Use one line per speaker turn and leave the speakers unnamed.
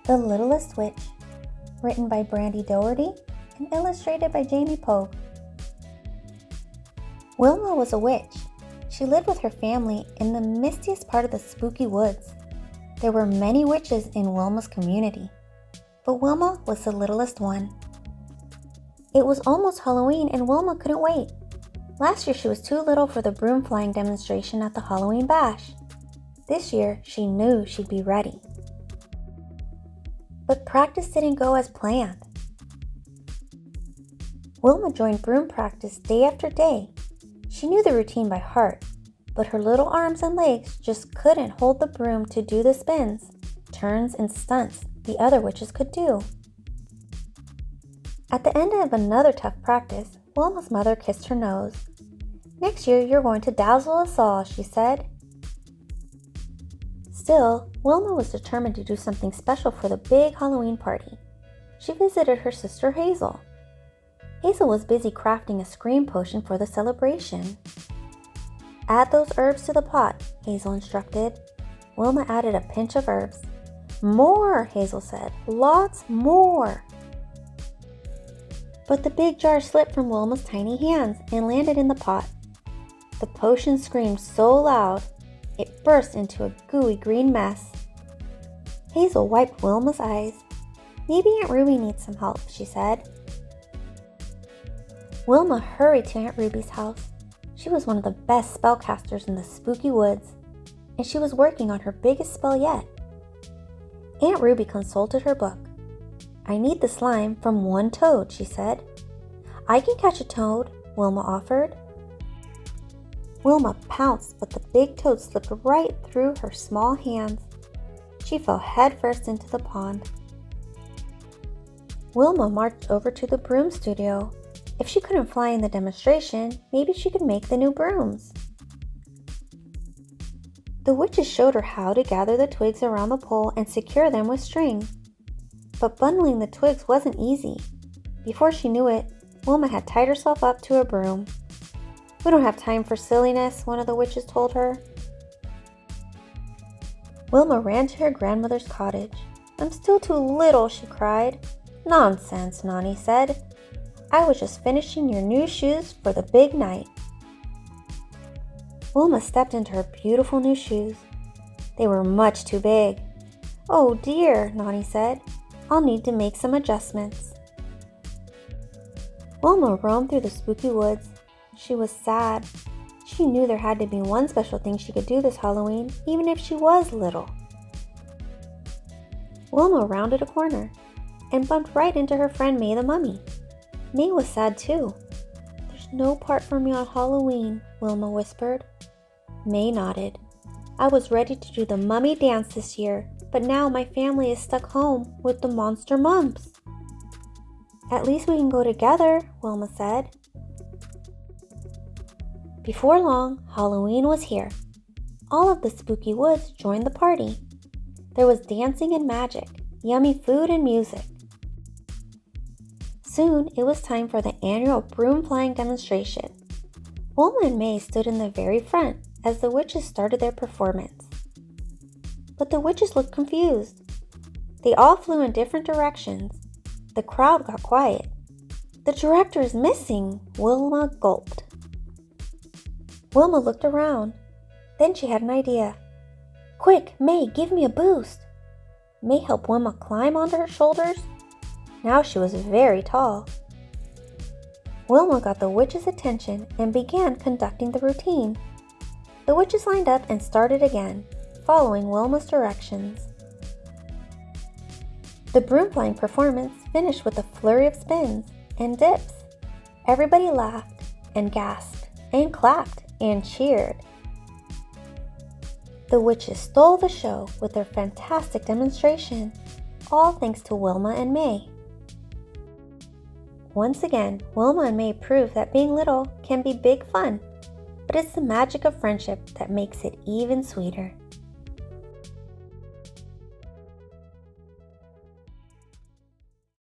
The Littlest Witch, written by Brandy Doherty and illustrated by Jamie Pogue. Wilma was a witch. She lived with her family in the mistiest part of the spooky woods. There were many witches in Wilma's community, but Wilma was the littlest one. It was almost Halloween and Wilma couldn't wait. Last year she was too little for the broom flying demonstration at the Halloween bash. This year she knew she'd be ready. But practice didn't go as planned. Wilma joined broom practice day after day. She knew the routine by heart, but her little arms and legs just couldn't hold the broom to do the spins, turns, and stunts the other witches could do. At the end of another tough practice, Wilma's mother kissed her nose. "Next year you're going to dazzle us all," she said. Still, Wilma was determined to do something special for the big Halloween party. She visited her sister Hazel. Hazel was busy crafting a scream potion for the celebration. "Add those herbs to the pot," Hazel instructed. Wilma added a pinch of herbs. "More," Hazel said. "Lots more." But the big jar slipped from Wilma's tiny hands and landed in the pot. The potion screamed so loud, it burst into a gooey green mess. Hazel wiped Wilma's eyes. "Maybe Aunt Ruby needs some help," she said. Wilma hurried to Aunt Ruby's house. She was one of the best spellcasters in the spooky woods, and she was working on her biggest spell yet. Aunt Ruby consulted her book. "I need the slime from one toad," she said. "I can catch a toad," Wilma offered. Wilma pounced, but the big toad slipped right through her small hands. She fell headfirst into the pond. Wilma marched over to the broom studio. If she couldn't fly in the demonstration, maybe she could make the new brooms. The witches showed her how to gather the twigs around the pole and secure them with string. But bundling the twigs wasn't easy. Before she knew it, Wilma had tied herself up to a broom. "We don't have time for silliness," one of the witches told her. Wilma ran to her grandmother's cottage. "I'm still too little," she cried. "Nonsense," Nani said. "I was just finishing your new shoes for the big night." Wilma stepped into her beautiful new shoes. They were much too big. "Oh dear," Nani said. "I'll need to make some adjustments." Wilma roamed through the spooky woods. She was sad. She knew there had to be one special thing she could do this Halloween, even if she was little. Wilma rounded a corner and bumped right into her friend May the Mummy. May was sad too. "There's no part for me on Halloween," Wilma whispered. May nodded. "I was ready to do the mummy dance this year, but now my family is stuck home with the monster mumps." "At least we can go together," Wilma said. Before long, Halloween was here. All of the spooky woods joined the party. There was dancing and magic, yummy food and music. Soon, it was time for the annual broom flying demonstration. Wilma and May stood in the very front as the witches started their performance. But the witches looked confused. They all flew in different directions. The crowd got quiet. "The director is missing," Wilma gulped. Wilma looked around. Then she had an idea. "Quick, May, give me a boost." May helped Wilma climb onto her shoulders. Now she was very tall. Wilma got the witches' attention and began conducting the routine. The witches lined up and started again, following Wilma's directions. The broom flying performance finished with a flurry of spins and dips. Everybody laughed and gasped and clapped and cheered. The witches stole the show with their fantastic demonstration, all thanks to Wilma and May. Once again, Wilma and May proved that being little can be big fun, but it's the magic of friendship that makes it even sweeter.